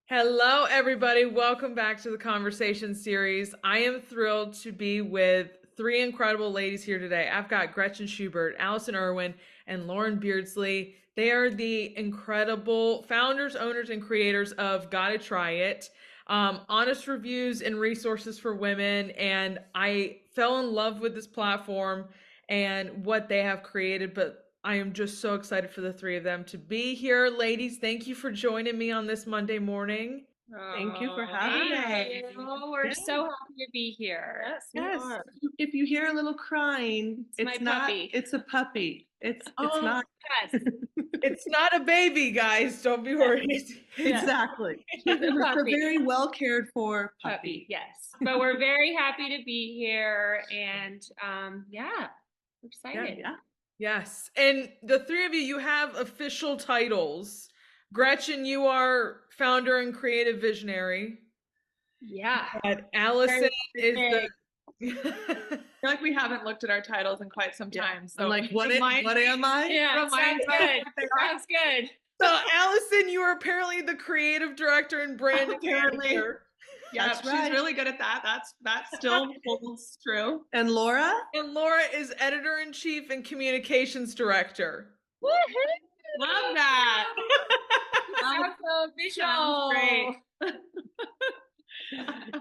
Hello, everybody. Welcome back to the conversation series. I am thrilled to be with three incredible ladies here today. I've got Gretchen Schubert, Allison Irwin, and Laura Beardsley. They are the incredible founders, owners, and creators of Gotta Try It, honest reviews and resources for women. And I fell in love with this platform and what they have created. But I am just so excited for the three of them to be here. Ladies, thank you for joining me on this Monday morning. Thank you for Oh, having thank us. you. We're Yeah. so happy to be here. Yes, we Yes. are. If you hear a little crying, It's my it's not, puppy. it's a puppy. It's Oh, not. Yes, It's not a baby, guys. Don't be worried. Exactly. she's a It's a puppy. very well cared for puppy. Yes, but we're very happy to be here, and yeah, we're excited. Yeah. Yes. And the three of you, you have official titles. Gretchen, you are founder and creative visionary. Yeah. And Allison is Very the. I feel like we haven't looked at our titles in quite some time. So I'm like, what remind- am I? Yeah, Remind sounds us what good. they are. Sounds good. So, Allison, you are apparently the creative director and brand Apparently. manager. Yeah, That's she's right. really good at that. That still holds true. And Laura? And Laura is editor in chief and communications director. Woohoo! Love that. That's official. Sounds great.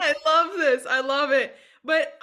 I love this. I love it. But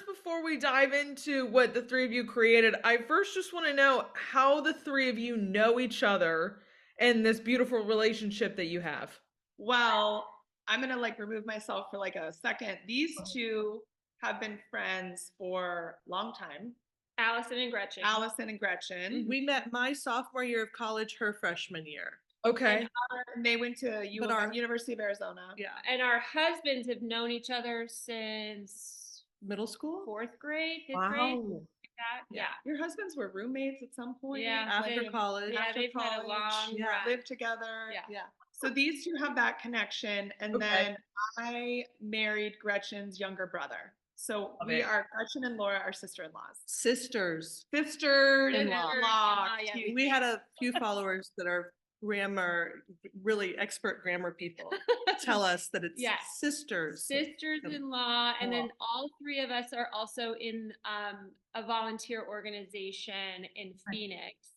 before we dive into what the three of you created, I first just want to know how the three of you know each other and this beautiful relationship that you have. Well, I'm gonna remove myself for a second. These two have been friends for a long time. Allison and Gretchen. Allison and Gretchen. We met my sophomore year of college, her freshman year. Okay. And they went to University of Arizona. Yeah. And our husbands have known each other since Middle school? fourth grade, fifth grade. Wow. Like that. Yeah. Your husbands were roommates at some point. Yeah, After they- college. Yeah, After they've had a college. long Yeah. run. Lived together. Yeah. Yeah. So these two have that connection. And Okay. then I married Gretchen's younger brother. So Love we it. are, Gretchen and Laura are sister-in-laws. Sisters. Sister-in-law. Yeah. We had a few followers that are really expert grammar people tell us that it's Yes. sisters. Sisters-in-law, and then all three of us are also in a volunteer organization in Phoenix,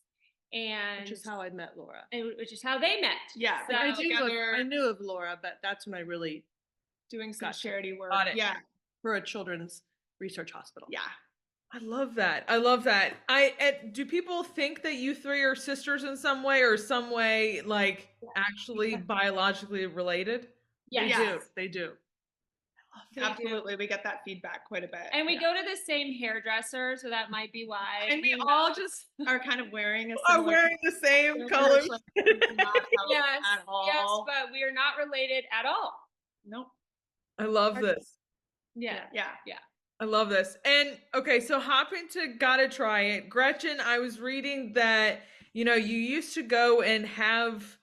and Which is how I met Laura. which is how they met. Yeah. So- I knew of Laura, but that's when I really, Doing some Gotcha. charity work. Got it. Yeah. for a children's research hospital. Yeah. I love that. I love that. Do people think that you three are sisters in some way or some way actually biologically related? They Yes. do. They do. They do. Absolutely. We get that feedback quite a bit. And we go to the same hairdresser, so that might be why. And we all just are kind of wearing a Are similar wearing the same color, colors. not how Yes, at all. yes, but we are not related at all. Nope. I love this. Yeah. Yeah. I love this. And okay, so hopping to Gotta Try It. Gretchen, I was reading that, you used to go and have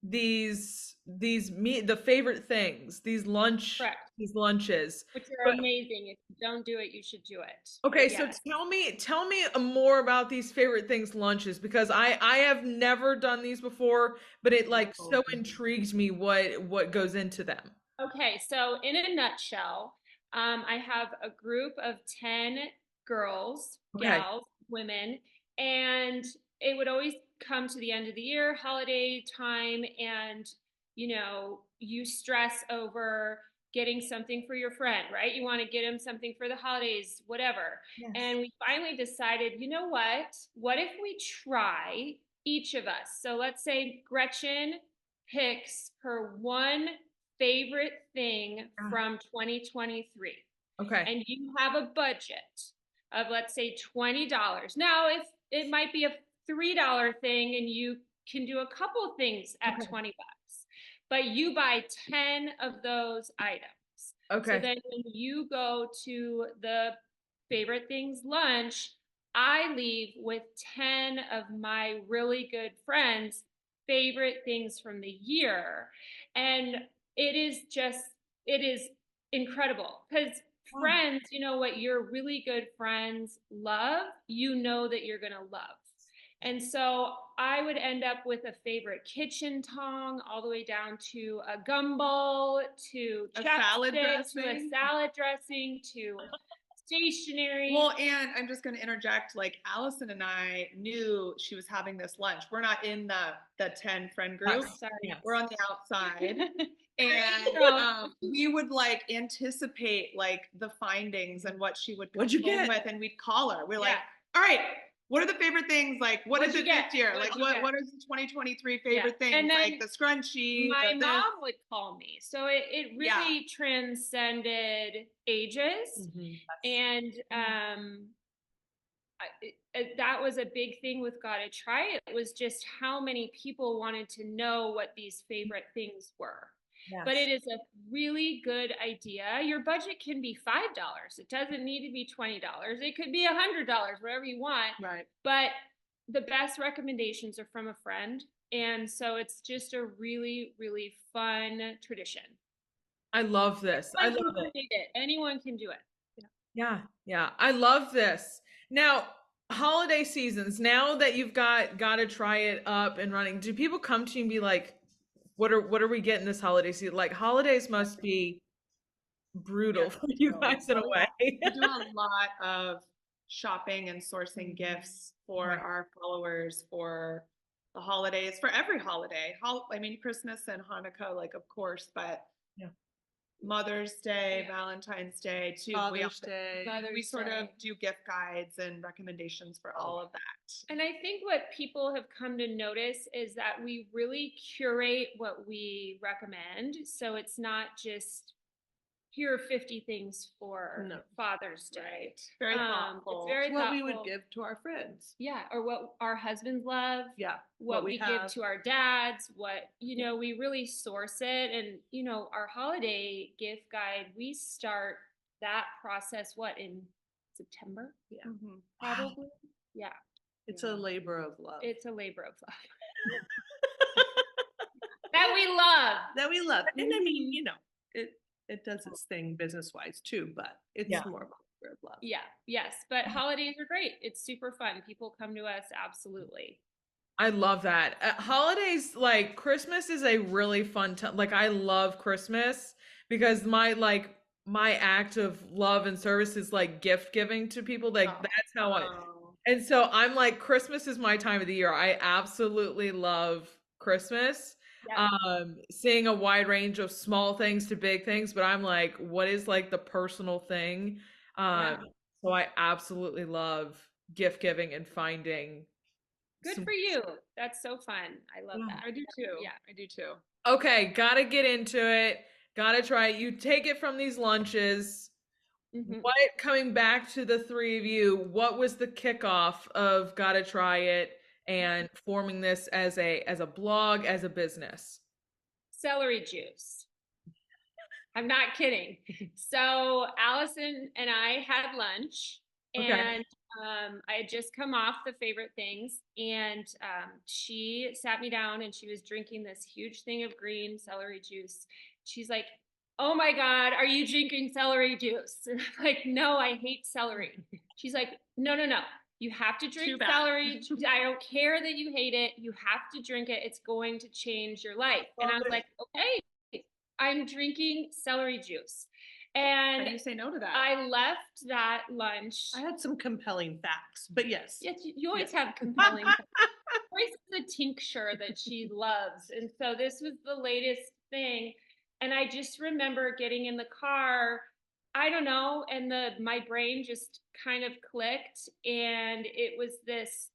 the favorite things, these Correct. lunches. Which are But- amazing. If you don't do it, you should do it. Okay, But so yes. tell me more about these favorite things lunches because I have never done these before, but it so intrigues me what goes into them. Okay, so in a nutshell, I have a group of 10 girls, Okay. gals, women, and it would always come to the end of the year, holiday time, and you stress over getting something for your friend, right? You want to get them something for the holidays, whatever. Yes. And we finally decided, you know what? What if we try each of us? So let's say Gretchen picks her one favorite thing from 2023, Okay. and you have a budget of, let's say, $20. Now, if it might be a $3 thing and you can do a couple things at Okay. $20, but you buy 10 of those items. Okay. So then when you go to the favorite things lunch, I leave with 10 of my really good friends' favorite things from the year. And it is incredible because friends, what your really good friends love, that you're going to love. And so I would end up with a favorite kitchen tong, all the way down to a gumball, to A salad chopstick, to a dressing. salad dressing, to stationery. Well, and I'm just going to interject, like Allison and I knew she was having this lunch. We're not in the 10 friend group. Yes. Sorry. Yes. We're on the outside. And we would like anticipate like the findings and what she would come What'd you home get? with, and we'd call her. We're like, Yeah. all right, what are the favorite things? Like, what What'd is you it get? this year? What'd Like, you what get? what is the 2023 favorite things? And then like the scrunchie. My the mom would call me. So it really transcended ages. Mhm. And that was a big thing with Gotta Try It, was just how many people wanted to know what these favorite things were. Yes. But it is a really good idea. Your budget can be $5. It doesn't need to be $20. It could be $100, whatever you want. Right. But the best recommendations are from a friend. And so it's just a really, really fun tradition. I love this. I love it. Anyone can do it. Yeah. Yeah. I love this. Now, holiday seasons, now that you've gotta try it up and running, do people come to you and be like, what are we getting this holiday season? Like, holidays must be brutal Yeah. for you guys in a way. We do a lot of shopping and sourcing gifts for Right. our followers for the holidays, for every holiday. I mean, Christmas and Hanukkah, like, of course, but Yeah. Mother's Day, Yeah. Valentine's Day, too. Father's Day. We sort of do gift guides and recommendations for all of that. And I think what people have come to notice is that we really curate what we recommend. So it's not just, here are 50 things for No. Father's Day. Very thoughtful. It's very What thoughtful. we would give to our friends. Yeah, or what our husbands love. Yeah. What we give have. to our dads, what, we really source it. And, our holiday gift guide, we start that process, in September? Yeah. Mhm. Probably. Yeah. It's a labor of love. It's a labor of love. That we love. That we love. And I mean, it does its thing business wise too, but it's Yeah. more of a labor of love. Yeah, yes. But holidays are great. It's super fun. People come to us, absolutely. I love that. Holidays, like Christmas is a really fun time. Like, I love Christmas because my act of love and service is like gift giving to people. Like, that's how and so I'm like, Christmas is my time of the year. I absolutely love Christmas. Yeah. Seeing a wide range of small things to big things, but I'm like, what is like the personal thing? So I absolutely love gift giving and finding. Good for you. That's so fun. I love that. I do too. Yeah. I do too. Okay, gotta get into it. Gotta try it. You take it from these lunches. Mhm. What, coming back to the three of you, what was the kickoff of Gotta Try It and forming this as a blog, as a business? Celery juice. I'm not kidding. So Allison and I had lunch, Okay. and I had just come off the favorite things, and she sat me down and she was drinking this huge thing of green celery juice. She's like, "Oh my God, are you drinking celery juice?" And I'm like, "No, I hate celery." She's like, "No. You have to drink celery. I don't care that you hate it. You have to drink it. It's going to change your life." And I was like, "Okay, I'm drinking celery juice." How do And you say no to that? I left that lunch. I had some compelling facts, but yes. Yes, you always have compelling. Grace is a tincture that she loves. And so this was the latest thing. And I just remember getting in the car, I don't know, and my brain just kind of clicked. And it was this,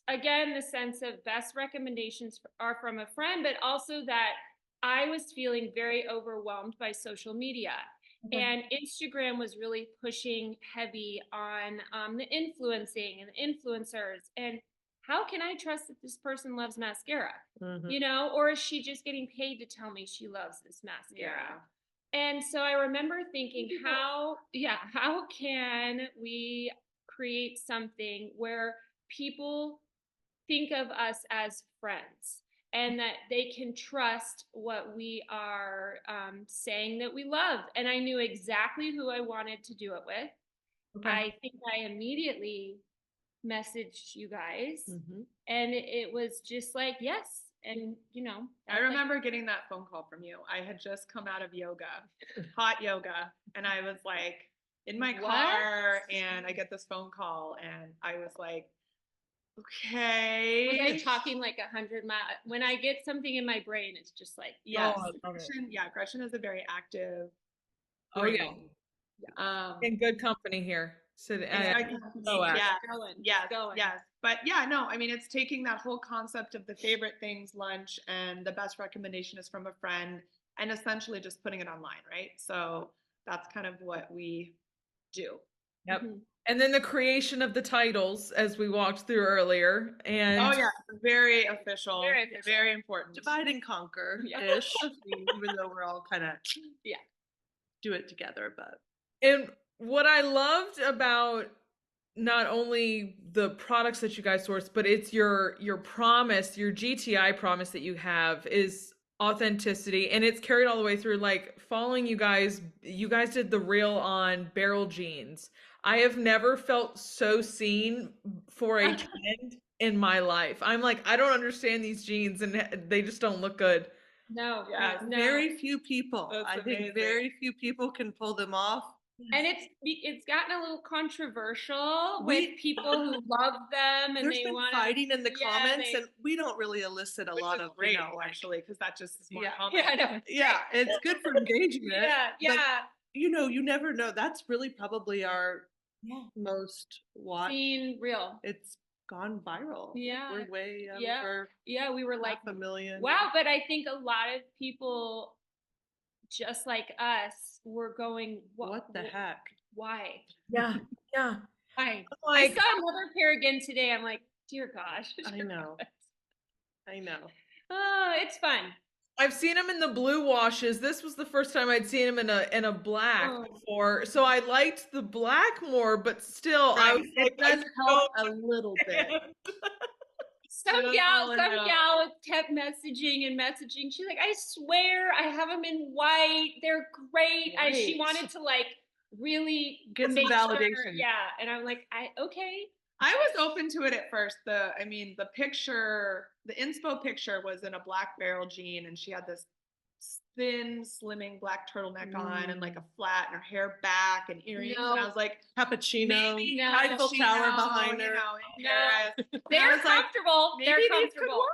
again, the sense of best recommendations are from a friend, but also that I was feeling very overwhelmed by social media. And Instagram was really pushing heavy on the influencing and the influencers. And how can I trust that this person loves mascara? Mhm. Or is she just getting paid to tell me she loves this mascara? And so I remember thinking, how can we create something where people think of us as friends, and that they can trust what we are saying that we love? And I knew exactly who I wanted to do it with. Okay. I think I immediately messaged you guys, Mhm. and it was just like, yes. And, you know, I remember getting that phone call from you. I had just come out of yoga, hot yoga, and I was like in my What? car, and I get this phone call, and I was like, was okay. I talking like 100 miles? When I get something in my brain, it's just like, Yes, Oh, I love it. Gretchen, yeah, Gretchen is a very active Oh yeah, brain. in good company here. So Exactly. so active. Yeah. going, Yes. going. Yes. But yeah, no, I mean, it's taking that whole concept of the favorite things lunch and the best recommendation is from a friend and essentially just putting it online, right? So that's kind of what we do. Yep. Mhm. And then the creation of the titles, as we walked through earlier, and Oh yeah, very official, Very official. very important. Divide and conquer Yeah. ish, even though we're all kind of Yeah. do it together. But and what I loved about not only the products that you guys source, but it's your promise, your GTI promise that you have is authenticity, and it's carried all the way through. Like following you guys did the reel on barrel jeans. I have never felt so seen for a trend in my life. I'm like, I don't understand these jeans, and they just don't look good. No, Yeah, no. very few people, That's I think amazing. very few people can pull them off. And it's gotten a little controversial We- with people who love them and There's they been want fighting in the yeah, comments, they- and we don't really elicit a Which lot is of, great, you know, like, actually, because that just is more Yeah. common. Yeah, I know. yeah, it's good for engagement. Yeah, but, yeah. you know, you never know. That's really probably our Yeah. most watched. Seen real. It's gone viral. Yeah. We're way Yeah. over Yeah, we were like, 500,000. wow, but I think a lot of people just like us were going, What the heck? Why? Yeah, yeah. Why? Like, I saw another pair again today. I'm like, dear gosh. I know. I know. Oh, it's fun. I've seen him in the blue washes. This was the first time I'd seen him in a black Oh. before. So I liked the black more, but still I was like, It does I help a little bit. Some No, gal kept messaging and messaging. She's like, I swear I have them in white. They're great. She Right. wanted to like really Get some make sure- validation. yeah. And I'm like, okay. I was open to it at first. The picture, the inspo picture was in a black barrel jean, and she had this thin, slimming black turtleneck on, and like a flat, and her hair back, and earrings. No. And I was like, Cappuccino, maybe No. Eiffel cappuccino, Tower behind you her. know, in No. Paris. And I They're was like, comfortable. maybe They're these could comfortable.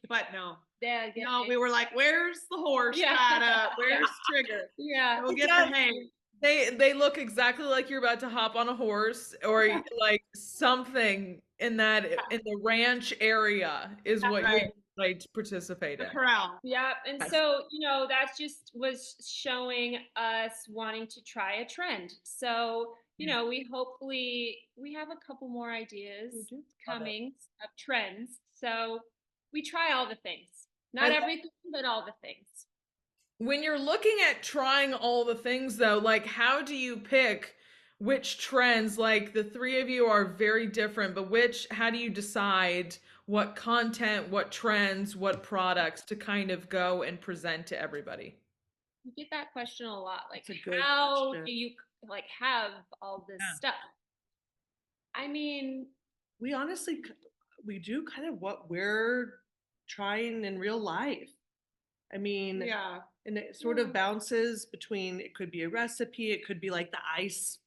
but no, Yeah, yeah, no, we were like, where's the horse Yeah. tied up? Where's Trigger? yeah. We'll get Yeah. the hang. they look exactly like you're about to hop on a horse or like something in the ranch area is what Right. you're like to participate The in. corral. Yeah, and Yes. so, you know, that's just was showing us wanting to try a trend. So, you know, we have a couple more ideas We do. coming of trends. So we try all the things. Not And- everything, but all the things. When you're looking at trying all the things though, like how do you pick which trends? Like the three of you are very different, but how do you decide what content, what trends, what products to kind of go and present to everybody? We get that question a lot. Like, That's a good how question. do you like have all this Yeah. stuff? I mean, We honestly, we do kind of what we're trying in real life. I mean, Yeah. and it sort of bounces between, it could be a recipe, it could be like the ice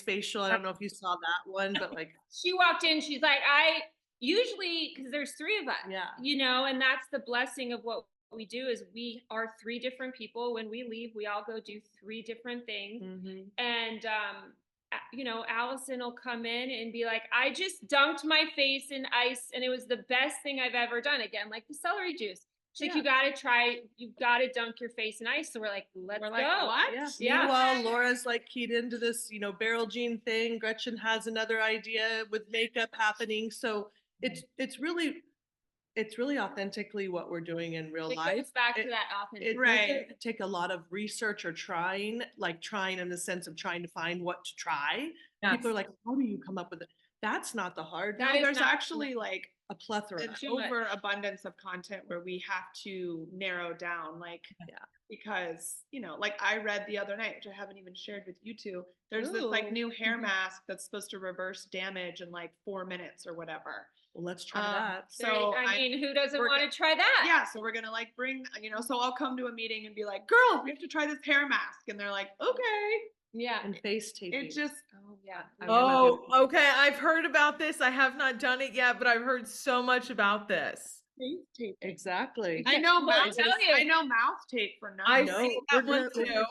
facial. I don't know if you saw that one, but like, she walked in, she's like, I usually, because there's three of us, Yeah. you know, and that's the blessing of what we do is we are three different people. When we leave, we all go do three different things. mhm. And, you know, Allison will come in and be like, I just dunked my face in ice and it was the best thing I've ever done. Again, like the celery juice. She's like, you got to dunk your face in ice. So we're like, let's We're go. like, what? Yeah. Yeah. Meanwhile, Laura's like keyed into this, you know, barrel jean thing. Gretchen has another idea with makeup happening. So it's really authentically what we're doing in real It life. goes back to It- that It authentic. Right. doesn't take a lot of research or trying in the sense of trying to find what to try. Yes. People are like, how do you come up with it? That's not the hard. That No, is there's not- actually like a plethora. an Too much. overabundance of content where we have to narrow down, like, Yeah. because, you know, like I read the other night, which I haven't even shared with you two, there's this like Ooh. new hair Mhm. mask that's supposed to reverse damage in like 4 minutes or whatever. Well, let's try that. So I mean, who doesn't we're want go- to try that? yeah, so we're gonna like bring, you know, so I'll come to a meeting and be like, girls, we have to try this hair mask. And they're like, okay. Yeah. And face taping. It just, Oh yeah. I Oh, wanna okay. I've heard about this. I have not done it yet, but I've heard so much about this. face taping. Exactly. I know Well, I'll mouth. tell you. I know mouth tape for now. I've No, seen we're that one gonna- too.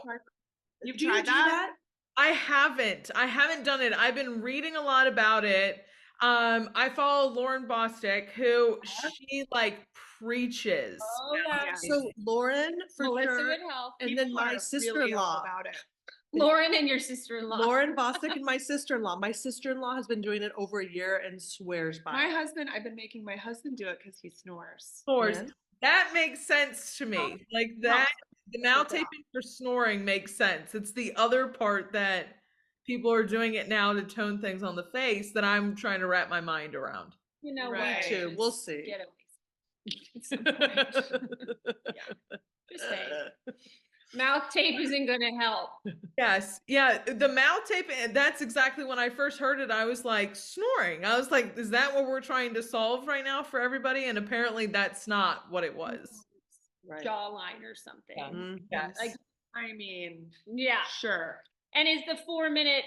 You've Do you tried do that? I haven't. I haven't done it. I've been reading a lot about it. I follow Lauren Bostick, who she like preaches. Oh yeah. Yeah. So Lauren, for Melissa sure, would help. and People then are my really all sister-in-law. about it. Lauren and your sister-in-law. Lauren Bostic and my sister-in-law. My sister-in-law has been doing it over a year and swears by My it. husband, I've been making my husband do it because he snores. Snores. And That makes sense to me. Like that, the mouth Yeah. taping for snoring makes sense. It's the other part that people are doing it now to tone things on the face that I'm trying to wrap my mind around. You know Right. what? Me too. We'll see. Get away. Just saying. Mouth tape isn't going to help. Yes. Yeah. The mouth tape, that's exactly when I first heard it. I was like, snoring. I was like, is that what we're trying to solve right now for everybody? And apparently that's not what it was. Right. Jawline or something. Yeah. Mhm. Yes. Like, I mean, yeah. sure. And is the 4-minute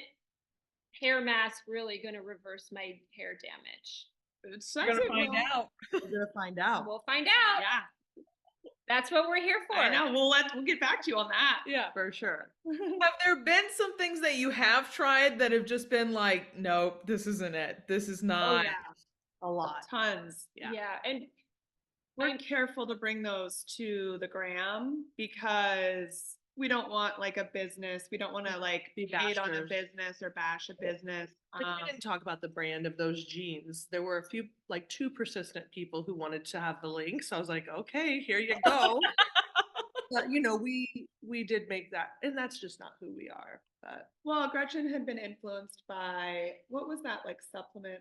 hair mask really going to reverse my hair damage? It We're says gonna it find will. out. We're gonna find out. We'll find out. Yeah, That's what we're here for. I know. We'll get back to you on that. Yeah, for sure. Have there been some things that you have tried that have just been like, nope, this isn't it. This is Oh, not. yeah. A lot. Tons. Yeah. Yeah. And We're careful to bring those to the gram because we don't want like a business. We don't want to like Be hate on a bashers. business or bash a business. But we didn't talk about the brand of those jeans. There were a few, like 2 persistent people who wanted to have the link. So I was like, okay, here you go. But you know, we did make that, and that's just not who we are. But Well, Gretchen had been influenced by what was that like supplement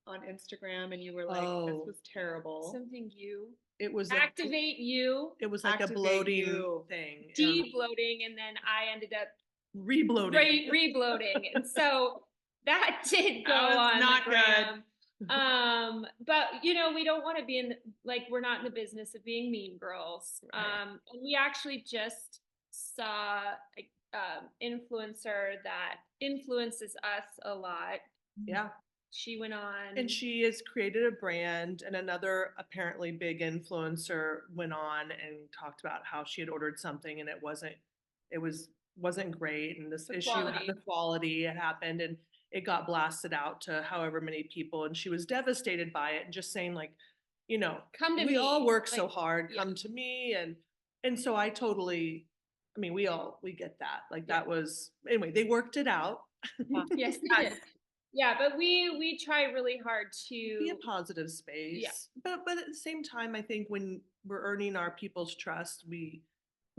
on Instagram, and you were like, "This Oh. was terrible." something you it was activate you, it was like a Activate bloating you. thing. de-bloating, and then I ended up Rebloating. re-bloating. And so that did go That was on not the good. gram. But you know, we don't want to be in like, we're not in the business of being mean girls. Right. And we actually just saw a influencer that influences us a lot. Yeah. She went on, And she has created a brand, and another apparently big influencer went on and talked about how she had ordered something and it wasn't great, and this The issue quality. the quality had happened, and it got blasted out to however many people, and she was devastated by it and just saying like, you know, come to we me. all work so Like, hard, yeah. come to me, and so I mean we get that, like Yeah. that was, anyway, they worked it out. Yes, they did. Yeah, but we try really hard Be a to positive space. But at the same time, I think when we're earning our people's trust, we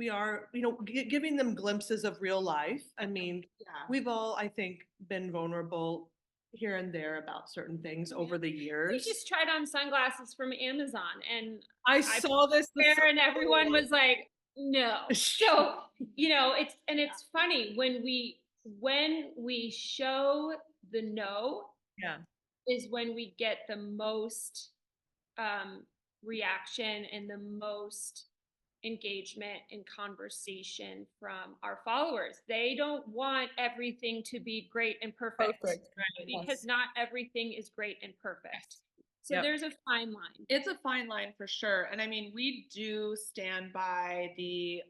are, you know, giving them glimpses of real life. I mean, Yeah. we've all, I think, been vulnerable here and there about certain things over the we years. just tried on sunglasses from Amazon, and I saw this. there, and everyone was like, no. So, you know, it's funny when we show the no, Yeah. is when we get the most reaction and the most engagement and conversation from our followers. They don't want everything to be great and perfect, Perfect. because Yes. not everything is great and perfect. So Yep. there's a fine line. It's a fine line for sure. And I mean, we do stand by the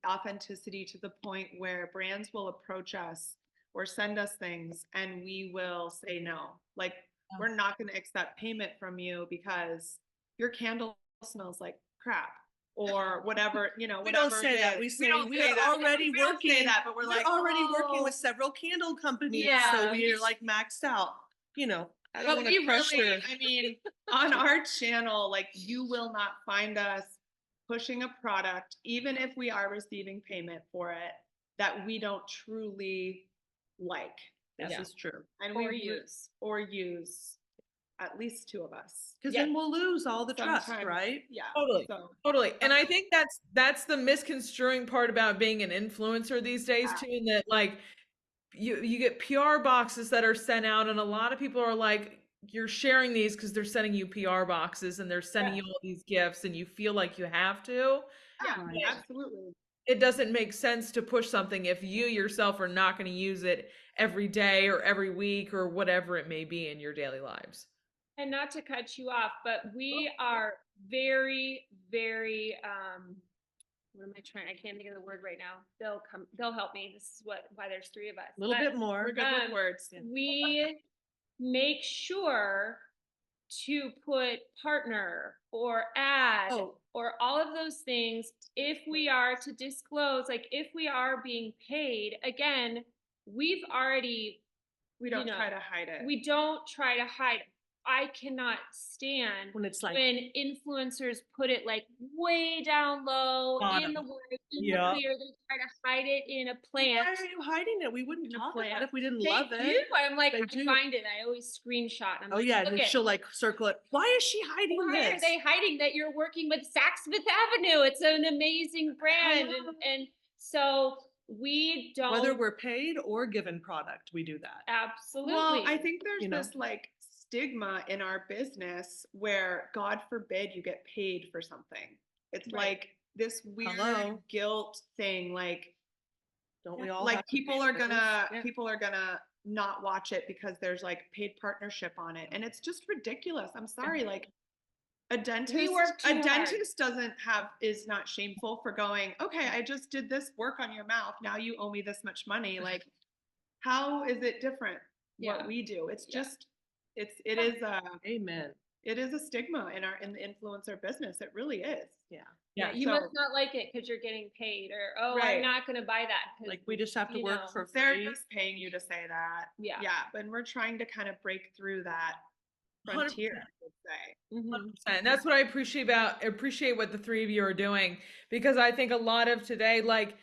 authenticity to the point where brands will approach us or send us things and we will say no. Like, Oh. we're not going to accept payment from you because your candle smells like crap or whatever, you know, We don't whatever say it that. is. We say don't we say are that. already We don't say working. that, but we're like, already working "Oh." with several candle companies, Yeah. so we are like maxed out. You know, I don't But want we to crush really, their. I mean, on our channel, like you will not find us pushing a product, even if we are receiving payment for it, that we don't truly like. This Yeah. is true. And Or we use. or use. at least 2 of us. Because Yeah. then we'll lose all the trust, Sometimes, right? Yeah. Totally. So Totally. And I think that's the misconstruing part about being an influencer these days Yeah. too, in that like you get PR boxes that are sent out, and a lot of people are like, you're sharing these because they're sending you PR boxes and they're sending you all these gifts and you feel like you have to. yeah, Right. absolutely. It doesn't make sense to push something if you yourself are not going to use it every day or every week or whatever it may be in your daily lives. And not to cut you off, but we are very, very what am I trying? I can't think of the word right now. They'll help me. This is why there's 3 of us. A little But bit more. We're good with words. we make sure to put partner or ad or all of those things if we are to disclose, like if we are being paid. Again, we've already We don't try to hide it. we don't try to hide. I cannot stand When it's like, when influencers put it like way down low in the word, in the clear. They try to hide it in a plant. why are you hiding it? We wouldn't talk about it if we didn't They love do. it. I'm like, They I do. find it. I always screenshot. I'm Oh like, yeah, look and at, she'll like circle it. Why is she hiding why this? are they hiding that you're working with Saks Fifth Avenue? It's an amazing brand, and so we don't. Whether we're paid or given product, we do that. Absolutely. Well, I think there's You know? this like stigma in our business where God forbid you get paid for something. It's Right. like this weird Hello? guilt thing, like Don't we all? like have to people pay are for this? gonna Yeah. people are gonna not watch it because there's like paid partnership on it, and it's just ridiculous. I'm sorry, like a dentist work too hard. is not shameful for going, okay, I just did this work on your mouth, now you owe me this much money. Like, how is it different Yeah. what we do? It's Yeah. just it is Amen. it is a stigma in the influencer business. It really is. Yeah. Yeah, you So- must not like it because you're getting paid, or I'm Right. not going to buy that. 'cause, Like we just have to you work know, for They're free. just paying you to say that. Yeah. Yeah, but we're trying to kind of break through that frontier, I would say. Mhm. And that's what I appreciate what the 3 of you are doing, because I think a lot of today, like,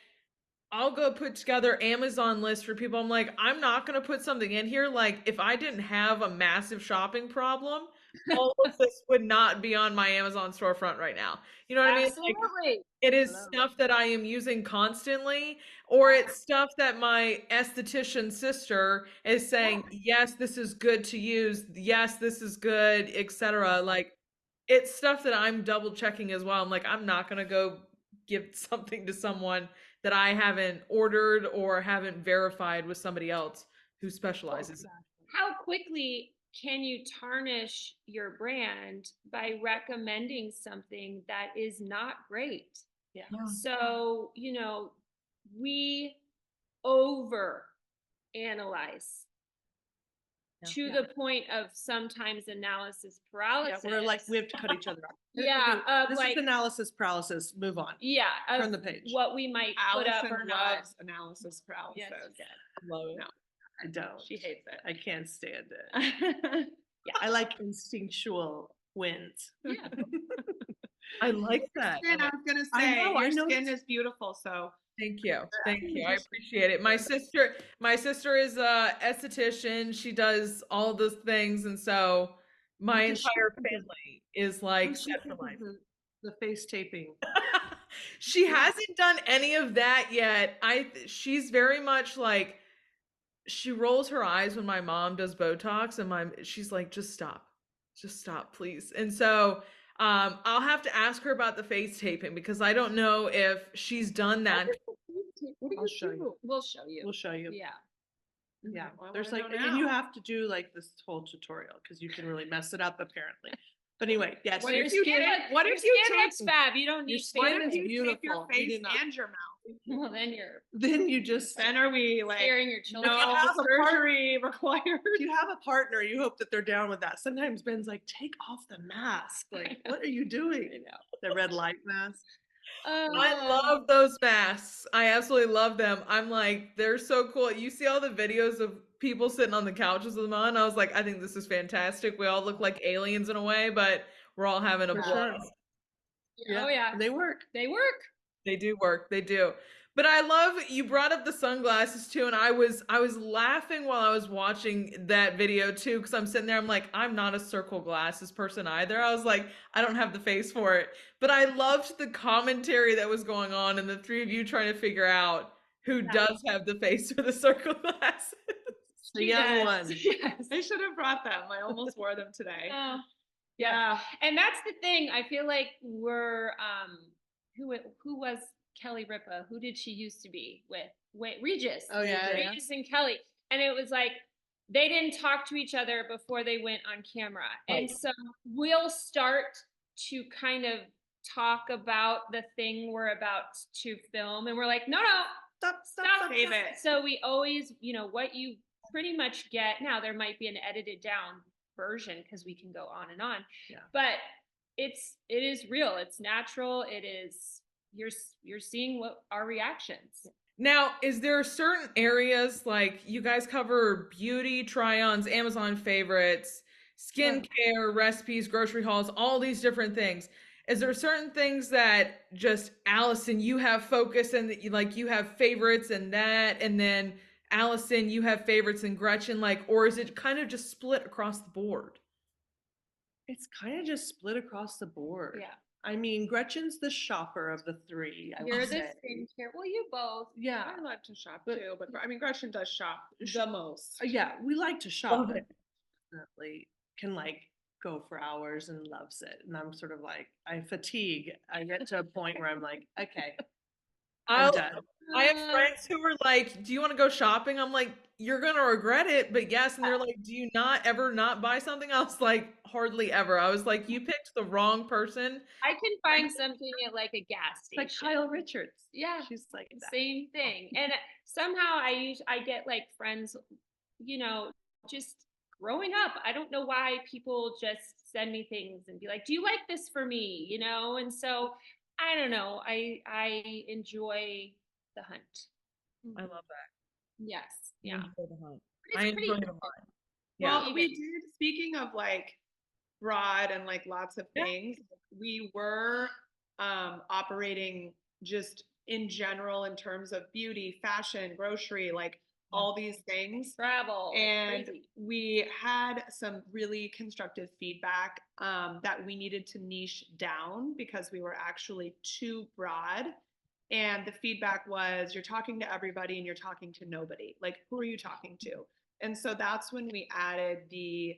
I'll go put together Amazon lists for people. I'm like, I'm not going to put something in here. Like, if I didn't have a massive shopping problem, all of this would not be on my Amazon storefront right now. You know what I mean? Like, Absolutely. it is Hello. stuff that I am using constantly, or it's stuff that my esthetician sister is saying, yes, this is good to use. Yes, this is good, etc. Like, it's stuff that I'm double checking as well. I'm like, I'm not going to go give something to someone that I haven't ordered or haven't verified with somebody else who specializes. How quickly can you tarnish your brand by recommending something that is not great? Yeah. So, we over analyze to the point of sometimes analysis Yeah, paralysis. we're like we have to cut each other off. Yeah, of This like- is analysis paralysis. Move on. Yeah, of Turn the page. what we might put up Allison or not. loves analysis paralysis. Yes. Love it. No. I don't. She hates it. I can't stand it. I like instinctual wins. Yeah. I like that. And I was gonna I say know, I your skin noticed- is beautiful, so Thank you. Thank you. I appreciate it. My sister is a esthetician. She does all those things, and so my Does she entire do the- family is like Who's set for doing life. the face taping. She hasn't done any of that yet. She's very much like, she rolls her eyes when my mom does Botox, and she's like, just stop, please. And so I'll have to ask her about the face taping, because I don't know if she's done that. I'll show you. We'll show you. We'll show you. Yeah. Yeah. Well, I There's wanna like, know and you now. have to do like this whole tutorial because you can really mess it up apparently. But anyway, yes. What your if you skin- get it? What your if you skin take- looks fab? You don't need skin what face if is you tape. take your beautiful. You face did not- and your mouth? Well, then you're Then you just Then are we like scaring your children. no have a part- surgery required? if you have a partner, you hope that they're down with that. Sometimes Ben's like, take off the mask. Like, what are you doing? The red light mask. I love those masks. I absolutely love them. I'm like, they're so cool. You see all the videos of people sitting on the couches with them on. I was like, I think this is fantastic. We all look like aliens in a way, but we're all having a For blast. sure. Oh yeah, They work. they work. They do work. They do. But I love you brought up the sunglasses too, and I was laughing while I was watching that video too, because I'm sitting there, I'm like, I'm not a circle glasses person either. I was like, I don't have the face for it. But I loved the commentary that was going on and the three of you trying to figure out who does have the face for the circle glasses. The young one. Yes. I should have brought them. I almost wore them today. Oh, Yeah. and that's the thing. I feel like we're who was Kelly Ripa? Who did she used to be with? Wait, Regis. Oh, yeah, yeah. Regis and Kelly. And it was like they didn't talk to each other before they went on camera. And so we'll start to kind of talk about the thing we're about to film, and we're like, no, Stop. Save it. so we always, what you pretty much get now, there might be an edited down version because we can go on and on. Yeah. But it is real. It's natural. It is you're seeing what our reactions. Now, is there certain areas like you guys cover beauty, try-ons, Amazon favorites, skincare, recipes, grocery hauls, all these different things? Is there certain things that just Allison, you have focus and like you have favorites and that, and then Allison, you have favorites and Gretchen, like, or is it kind of just split across the board? It's kind of just split across the board. Yeah. I mean, Gretchen's the shopper of the three. I You're would the say. skincare. Well, you both. Yeah. I love to shop too, but I mean, Gretchen does shop the most. Yeah, we like to shop. Love it. Definitely can like go for hours and loves it. And I'm sort of like, I fatigue. I get to a point where I'm like, okay, I'm done. I have friends who are like, do you want to go shopping? I'm like, you're going to regret it, but yes. And they're like, do you not ever not buy something else? Like, hardly ever. I was like, you picked the wrong person. I can find something at like a gas station. Like Kyle Richards. Yeah. She's like that. Same thing. And somehow I get like friends, just growing up. I don't know why people just send me things and be like, do you like this for me? And so I don't know. I enjoy the hunt. I love that. Yes. Yeah. Enjoy the hunt. But I it's pretty enjoy the even. hunt. Yeah. Well, we did, speaking of like broad and like lots of Yeah. things, we were operating just in general in terms of beauty, fashion, grocery, like all these things. Travel. And crazy. we had some really constructive feedback that we needed to niche down because we were actually too broad. And the feedback was, you're talking to everybody and you're talking to nobody. Like, who are you talking to? And so that's when we added the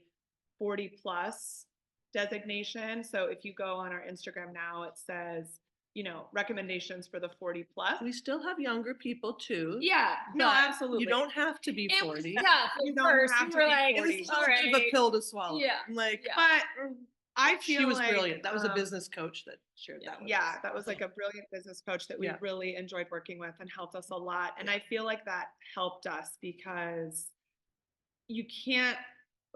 40 plus designation. So if you go on our Instagram now, it says, recommendations for the 40 plus. We still have younger people too. Yeah. No, but absolutely. You don't have to be It 40. was tough You at don't first. have We to were be like, 40. It's all a right. bit of a pill to swallow. Yeah. Like, Yeah. But I feel she was like, brilliant. That was a business coach that shared that with us. Yeah, that was like a brilliant business coach that we Yeah. really enjoyed working with and helped us a lot. And I feel like that helped us because you can't,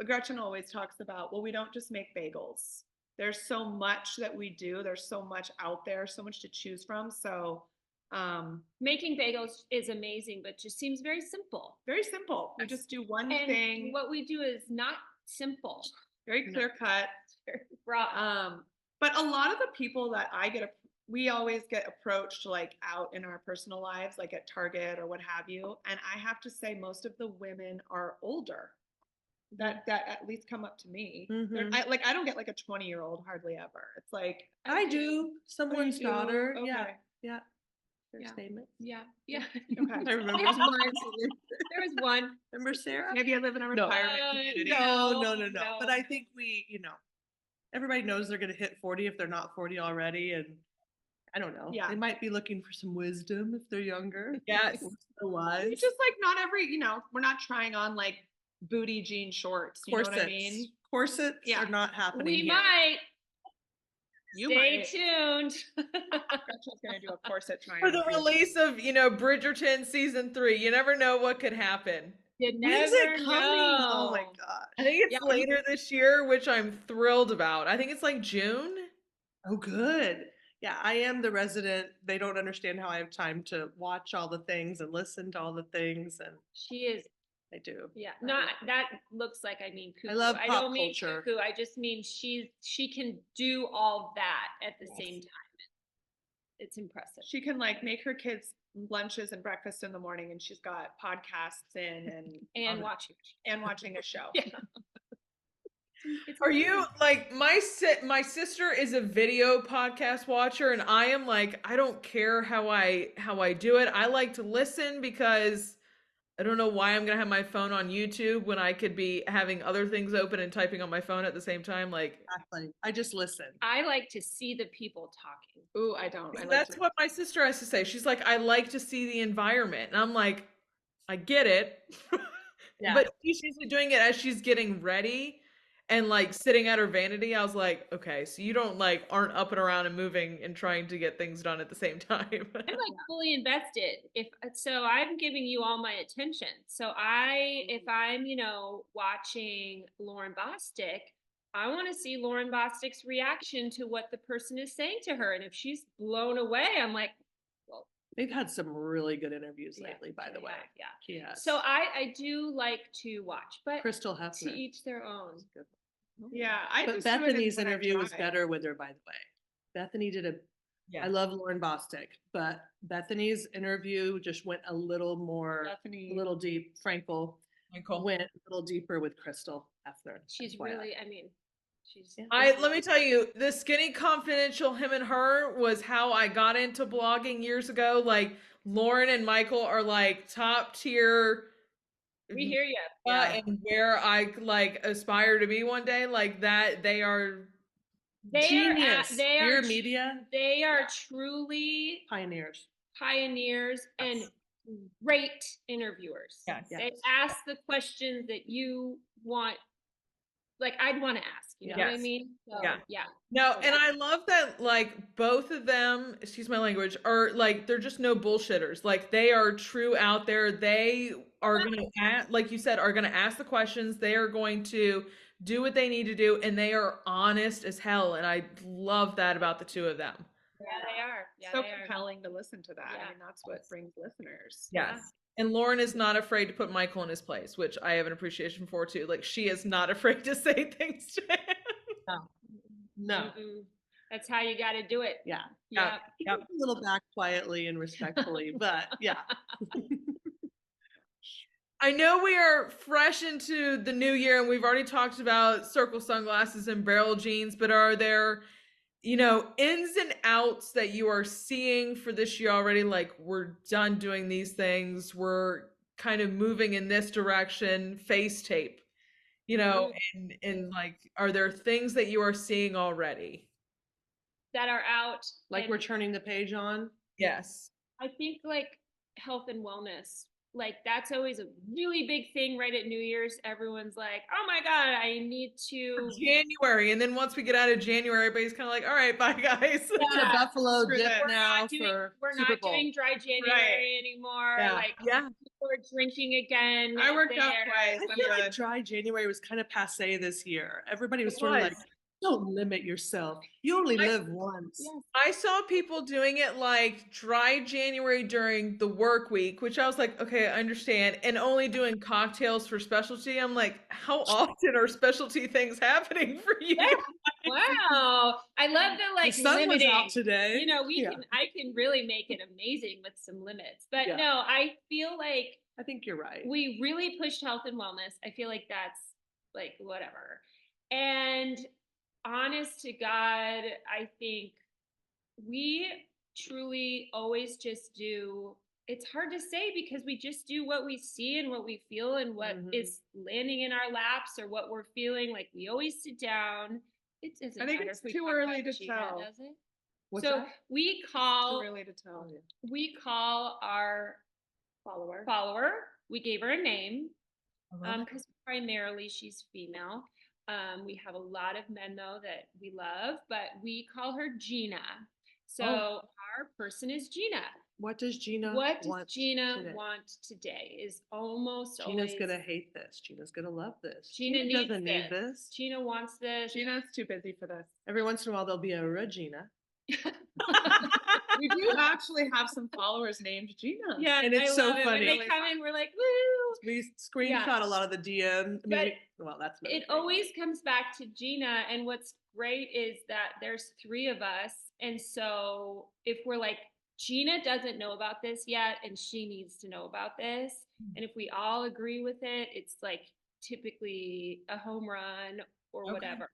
Gretchen always talks about, well, we don't just make bagels. There's so much that we do. There's so much out there, so much to choose from. So Making bagels is amazing, but just seems very simple. very simple. We just do one And thing, what we do is not simple. very clear cut. Very raw. But a lot of the people that we always get approached like out in our personal lives, like at Target or what have you. And I have to say, most of the women are older that at least come up to me. Mhm. I don't get like a 20-year-old hardly ever. It's like, I do. Someone's you do? daughter. Okay. Yeah. Yeah. Her Yeah. statement. Yeah. Yeah. Okay. I remember. There was one. Remember Sarah? Maybe I live in a No. retirement community. No. But I think everybody knows they're going to hit 40 if they're not 40 already. And I don't know. Yeah. They might be looking for some wisdom if they're younger. Yes. So wise. It's just like not every, we're not trying on like booty jean shorts. You know what I mean? Corsets Yeah. are not happening We here. might. You Stay might. tuned. Gretchen's gonna do a corset trying For the release of, Bridgerton season 3, you never know what could happen. You When's never it coming? know. Oh my gosh. I think it's Yeah. later this year, which I'm thrilled about. I think it's like June. Oh, good. Yeah, I am the resident. They don't understand how I have time to watch all the things and listen to all the things, and She is. I do. Yeah. Not that looks like cuckoo. I love I pop don't mean culture. cuckoo. I just mean she can do all that at the same time. it's impressive. She can like make her kids lunches and breakfast in the morning, and she's got podcasts in And watching a show. Yeah. It's Are you amazing. like my sister is a video podcast watcher, and I am like, I don't care how I do it. I like to listen because I don't know why I'm gonna have my phone on YouTube when I could be having other things open and typing on my phone at the same time. Like, Exactly. I just listen. I like to see the people talking. Ooh, I don't. I like that's to. what my sister has to say. She's like, I like to see the environment. And I'm like, I get it. Yeah. But she's usually doing it as she's getting ready and like sitting at her vanity. I was like, okay, so you don't like aren't up and around and moving and trying to get things done at the same time. I'm like fully invested. If so, I'm giving you all my attention. So if I'm, watching Lauren Bostic, I want to see Lauren Bostic's reaction to what the person is saying to her. And if she's blown away, I'm like, well, They've had some really good interviews yeah, lately, by the way. Yeah. Yes. So I do like to watch, but Crystal to Hefner. each their own. Yeah, I But just do it Bethany's when I interview was drive. better with her, by the way. Bethany did Yeah. I love Lauren Bostic, but Bethany's interview just went a little more, Bethany. a little deep. Frankel Michael. went a little deeper with Crystal Hefner. She's FYI. really, she's. Yeah. Let me tell you, the Skinny Confidential, him and her, was how I got into blogging years ago. Like Lauren and Michael are like top tier. We hear you. And where I like aspire to be one day, like that, they are Genius. Your media They are truly pioneers. pioneers and great interviewers. Yes. They ask the questions that you want, like I'd want to ask. You know what I Yes. mean? So, Yeah. No, and I love that like both of them, excuse my language, are like they're just no bullshitters. Like they are true out there. They are going to ask, like you said, are going to ask the questions. They are going to do what they need to do, and they are honest as hell. And I love that about the two of them. Yeah, they are. Yeah, So they are. compelling to listen to that. Yeah. I mean, that's what brings listeners. Yes. And Lauren is not afraid to put Michael in his place, which I have an appreciation for too. Like she is not afraid to say things to him. No. That's how you got to do it. Yeah. Yeah. Yep. A little back quietly and respectfully, but yeah. I know we are fresh into the new year and we've already talked about circle sunglasses and barrel jeans, but are there, ins and outs that you are seeing for this year already? Like we're done doing these things. We're kind of moving in this direction, face tape, and like, are there things that you are seeing already? That are out. Like we're turning the page on. Yes. I think like health and wellness, like that's always a really big thing right at New Year's. Everyone's like, oh my God, I need to. January. And then once we get out of January, everybody's kind of like, all right, bye guys. It's a Buffalo Screw dip that. now We're Super not Bowl. doing dry January anymore. Yeah. Like Yeah. people are drinking again. I worked out there. twice. I feel like dry January was kind of passe this year. Everybody was It sort of was. like, don't limit yourself. You only live once. Yes. I saw people doing it like dry January during the work week, which I was like, okay, I understand. And only doing cocktails for specialty. I'm like, how often are specialty things happening for you? Yeah. Wow. I love the like The sun limiting. was out today. I can really make it amazing with some limits. But Yeah. no, I feel like I think you're right. we really pushed health and wellness. I feel like that's like whatever. And honest to God, I think we truly always just do. It's hard to say because we just do what we see and what we feel and what is landing in our laps or what we're feeling. Like we always sit down. It doesn't I think matter it's if we too talk early about to Gina, tell. does it? What's So that? we Too call early to tell. our follower. We gave her a name because primarily she's female. We have a lot of men though that we love, but we call her Gina. So our person is Gina. What does Gina What does want Gina today? want today is almost Gina's always. gonna hate this. Gina's gonna love this. Gina doesn't needs need this. Gina wants this. Gina's too busy for this. Every once in a while there'll be a Regina. We do actually have some followers named Gina. Yeah, And it's I so love it. When funny. they come in, we're like, woo! We screenshot a lot of the DM. But Well, that's not It always comes back to Gina, and what's great is that there's 3 of us. And so if we're like, Gina doesn't know about this yet, and she needs to know about this. And if we all agree with it, it's like typically a home run or Okay. whatever.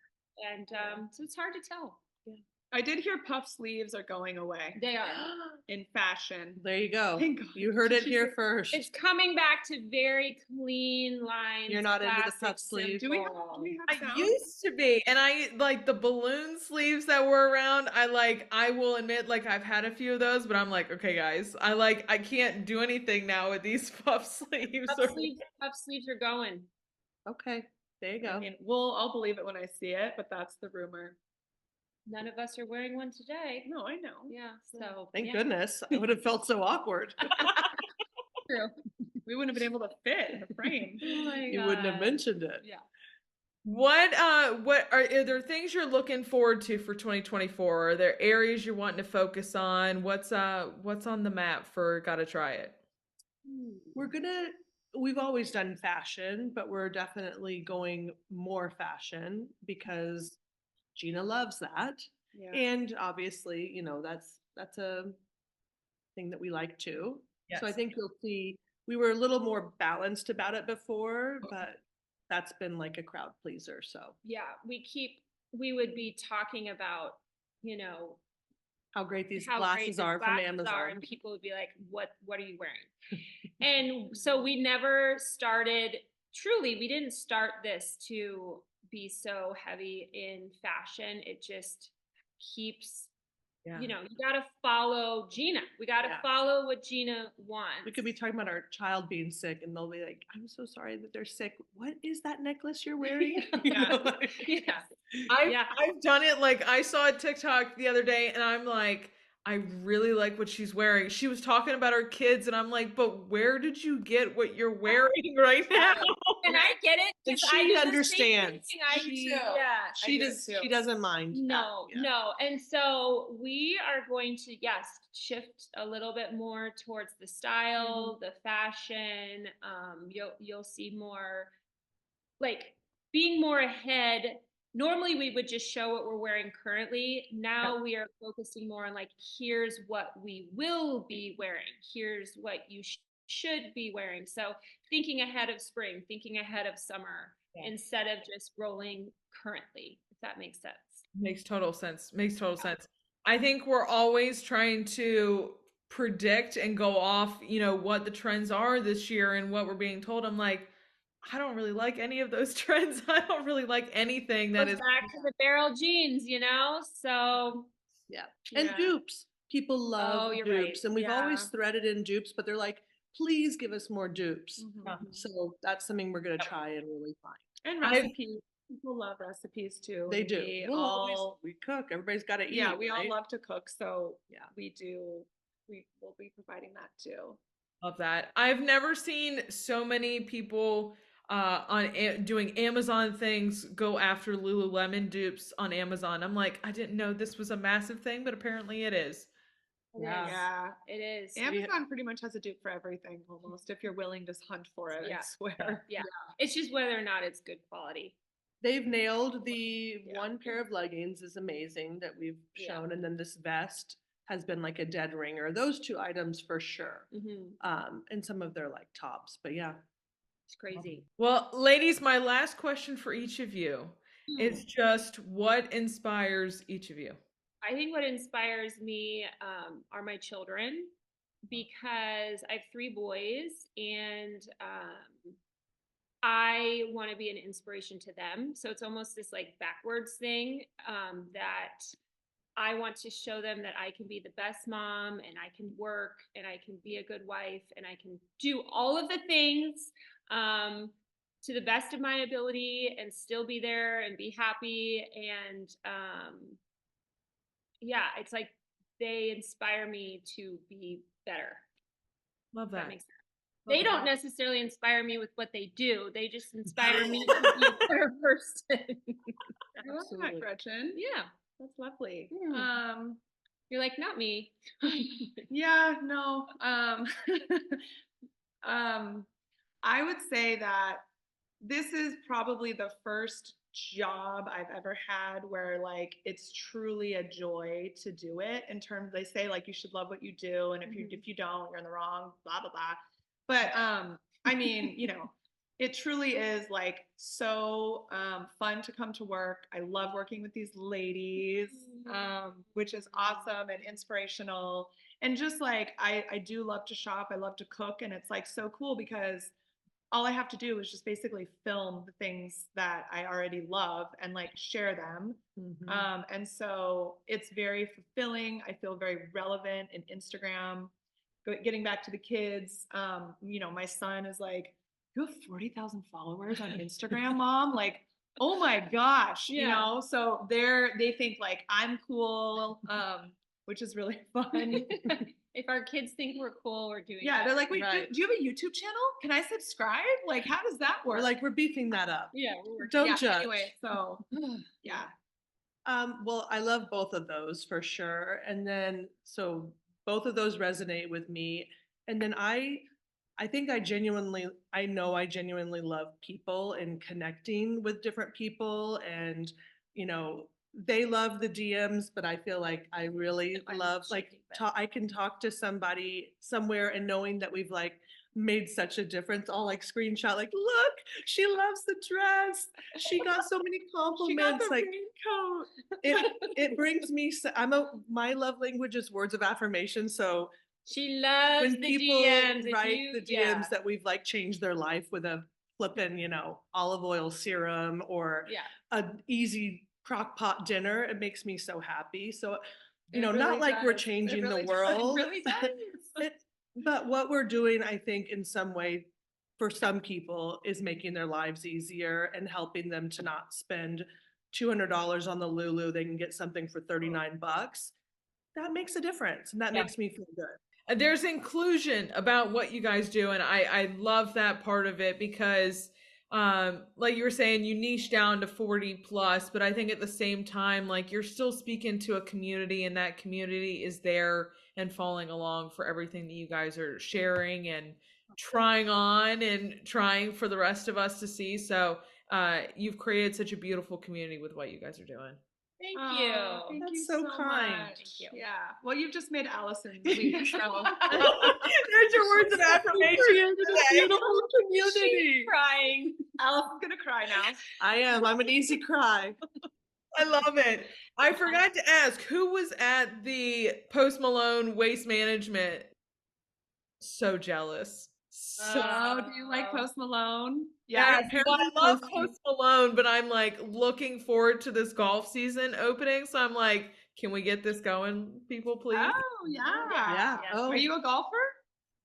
And so it's hard to tell. I did hear puff sleeves are going away They are. in fashion. There you go. Thank God. You heard it here first. It's coming back to very clean lines. You're not into the classic, puff sleeve? Do we have I sound? used to be, and I like the balloon sleeves that were around. I will admit, like I've had a few of those, but I'm like, okay, guys, I can't do anything now with these puff sleeves. Puff sleeves are going. Okay, there you I go. mean, I'll believe it when I see it, but that's the rumor. None of us are wearing one today. No, I know. Yeah. So Thank yeah. goodness. I would have felt so awkward. True. We wouldn't have been able to fit in the frame. Oh my You wouldn't have God. mentioned it. Yeah. What are there things you're looking forward to for 2024? Are there areas you're wanting to focus on? What's on the map for Gotta Try It? We've always done fashion, but we're definitely going more fashion because Gina loves that. Yeah. And obviously, that's a thing that we like too. So I Yes. think you'll see we were a little more balanced about it before, but that's been like a crowd pleaser. So Yeah. We would be talking about, how great these how glasses great the are from glasses Amazon. are, and people would be like, what are you wearing? And so we never started, truly, we didn't start this to be so heavy in fashion. It just keeps, Yeah. you gotta follow Gina. We gotta Yeah. follow what Gina wants. We could be talking about our child being sick and they'll be like, I'm so sorry that they're sick. What is that necklace you're wearing? Yeah. Yeah. I've done it. Like I saw a TikTok the other day and I'm like, I really like what she's wearing. She was talking about her kids and I'm like, but where did you get what you're wearing right now? And I get it. And 'cause I she do the same understands. thing. I She- do. Yeah. She doesn't mind. No, that. Yeah. no. And so we are going to, yes, shift a little bit more towards the style, the fashion. You'll see more like being more ahead. Normally we would just show what we're wearing currently. Now we are focusing more on like, here's what we will be wearing. Here's what you should be wearing. So thinking ahead of spring, thinking ahead of summer, instead of just rolling currently, if that makes sense. Makes total sense. Makes total sense. I think we're always trying to predict and go off, what the trends are this year and what we're being told. I'm like, I don't really like any of those trends. I don't really like anything that Goes is back to the barrel jeans, so Yeah. And dupes. People love you're dupes. right. And we've always Yeah. threaded in dupes, but they're like, please give us more dupes. Mhm. So that's something we're going to try and really find. And recipes. People love recipes too. They do. We We'll all we cook. Everybody's got to eat. yeah, we all right? love to cook, so Yeah. we will be providing that too. Love that. I've never seen so many people doing Amazon things go after Lululemon dupes on Amazon. I'm like, I didn't know this was a massive thing, but apparently it is. Yeah. Yeah. It is. Amazon pretty much has a dupe for everything almost if you're willing to hunt for it, Yeah. I swear. Yeah. It's just whether or not it's good quality. They've nailed the Yeah. one pair of leggings is amazing that we've Yeah. shown. And then this vest has been like a dead ringer. Those 2 items for sure. And some of their like tops, but yeah. It's crazy. Well, ladies, my last question for each of you is just what inspires each of you? I think what inspires me are my children, because I have 3 boys, and I want to be an inspiration to them. So it's almost this like backwards thing, that I want to show them that I can be the best mom, and I can work, and I can be a good wife, and I can do all of the things to the best of my ability and still be there and be happy. And yeah, it's like they inspire me to be better. Love If that that. makes sense. They don't necessarily inspire me with what they do. They just inspire me to be a better person. I love that, Absolutely. Gretchen. Yeah. That's lovely. You're like, not me. Yeah, no. I would say that this is probably the first job I've ever had where like it's truly a joy to do it. In terms, they say like you should love what you do, and if you don't, you're in the wrong, blah blah blah. But I mean, you know, it truly is like so fun to come to work. I love working with these ladies, which is awesome and inspirational. And just like I do love to shop, I love to cook, and it's like so cool because all I have to do is just basically film the things that I already love and like share them. And so it's very fulfilling. I feel very relevant in Instagram. Getting back to the kids, you know, my son is like, "You have 40,000 followers on Instagram, mom?" Like, oh my gosh, you know. So they think like I'm cool, which is really fun. If our kids think we're cool, we're doing Yeah, that. they're like, "Wait, Right. do you have a YouTube channel? Can I subscribe? Like, how does that work?" We're like, we're beefing that up. Yeah, we're working. Don't Yeah, judge. anyway, so yeah. Well, I love both of those for sure. And then, so both of those resonate with me. And then I think I know I genuinely love people and connecting with different people. And, you know, they love the DMs, but I feel like I really love, like, I can talk to somebody somewhere and knowing that we've like made such a difference. I'll like screenshot, like, look, she loves the dress. She got so many She got compliments. the Like, raincoat. it brings me, my love language is words of affirmation. So She loves when the people DMs. write the DMs that we've like changed their life with a flippin', you know, olive oil serum or an easy crock pot dinner, it makes me so happy. So, you know, not like we're changing the world. It really does. But what we're doing, I think, in some way, for some people, is making their lives easier and helping them to not spend $200 on the Lulu. They can get something for $39. That makes a difference, and that makes me feel good. There's inclusion about what you guys do, and I love that part of it because like you were saying, you niche down to 40 plus, but I think at the same time, like you're still speaking to a community, and that community is there and following along for everything that you guys are sharing and trying on and trying for the rest of us to see. So you've created such a beautiful community with what you guys are doing. Thank Aw, you. Thank That's you so kind. much. Thank you. Yeah. Well, you've just made Allison's week. So. There's your words of affirmation. Beautiful community. She's crying. Allison's gonna cry now. I am. I'm an easy cry. I love it. I forgot to ask, who was at the Post Malone Waste Management? So jealous. So Oh, do you like Post Malone? yeah, Yeah, well, I love Post Malone, but I'm like looking forward to this golf season opening. So I'm like, can we get this going, people, please? Oh, yeah. Yeah. Yes. Oh, Are you a golfer?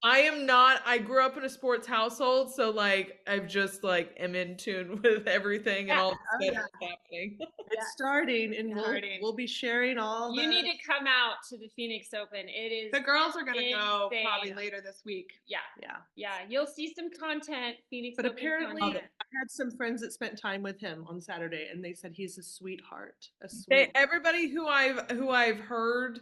I am not. I grew up in a sports household, so like I've just like am in tune with everything and all the stuff that's happening. it's starting, and Starting. we'll be sharing all. You need to come out to the Phoenix Open. It is The girls are gonna go insane. probably later this week. Yeah. Yeah. You'll see some content, Phoenix But Open apparently, content. I had some friends that spent time with him on Saturday, and they said he's a sweetheart. A sweet. Everybody who I've heard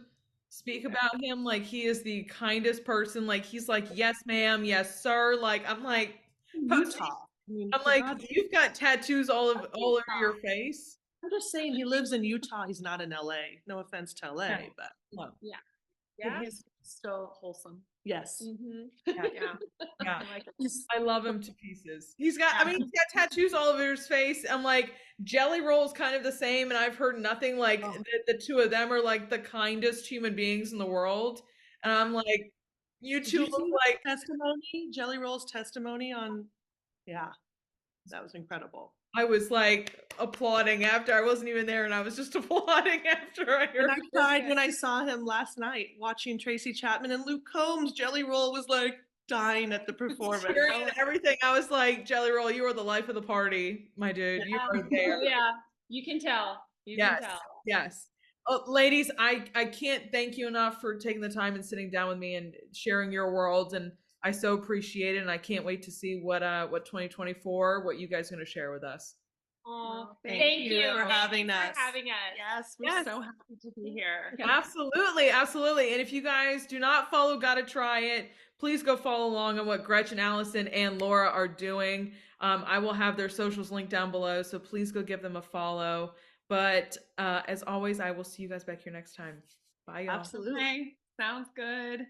speak about him, like he is the kindest person. Like he's like, yes, ma'am, yes, sir. Like I'm like, Utah. I mean, I'm for like, God's you've got tattoos all over your face. I'm just saying he lives in Utah. He's not in LA. No offense to LA, Yeah. but No. Yeah. He's still wholesome. yes. Mm-hmm. Yeah. Yeah. I like it. I love him to pieces. He's got he's got tattoos all over his face. I'm like, Jelly Roll's kind of the same, and I've heard nothing like the two of them are like the kindest human beings in the world. And I'm like, you Did two you look see like testimony, Jelly Roll's testimony on, yeah, that was incredible. I was like applauding after I wasn't even there, and I was just applauding after I heard. And I cried when I saw him last night watching Tracy Chapman and Luke Combs. Jelly Roll was like dying at the performance. Cheering and everything. I was like, Jelly Roll, you are the life of the party, my dude. You are there. Yeah. You can tell. You Yes. can tell. Yes. Oh, ladies, I can't thank you enough for taking the time and sitting down with me and sharing your worlds, and I so appreciate it, and I can't wait to see what 2024, what you guys are going to share with us. Oh, Thank thank you you for having Thanks us. for having us. Yes, we're Yes. so happy to be here. Absolutely, absolutely. And if you guys do not follow Gotta Try It, please go follow along on what Gretchen, Allison, and Laura are doing. I will have their socials linked down below, so please go give them a follow. But as always, I will see you guys back here next time. Bye, y'all. Absolutely. Okay, sounds good.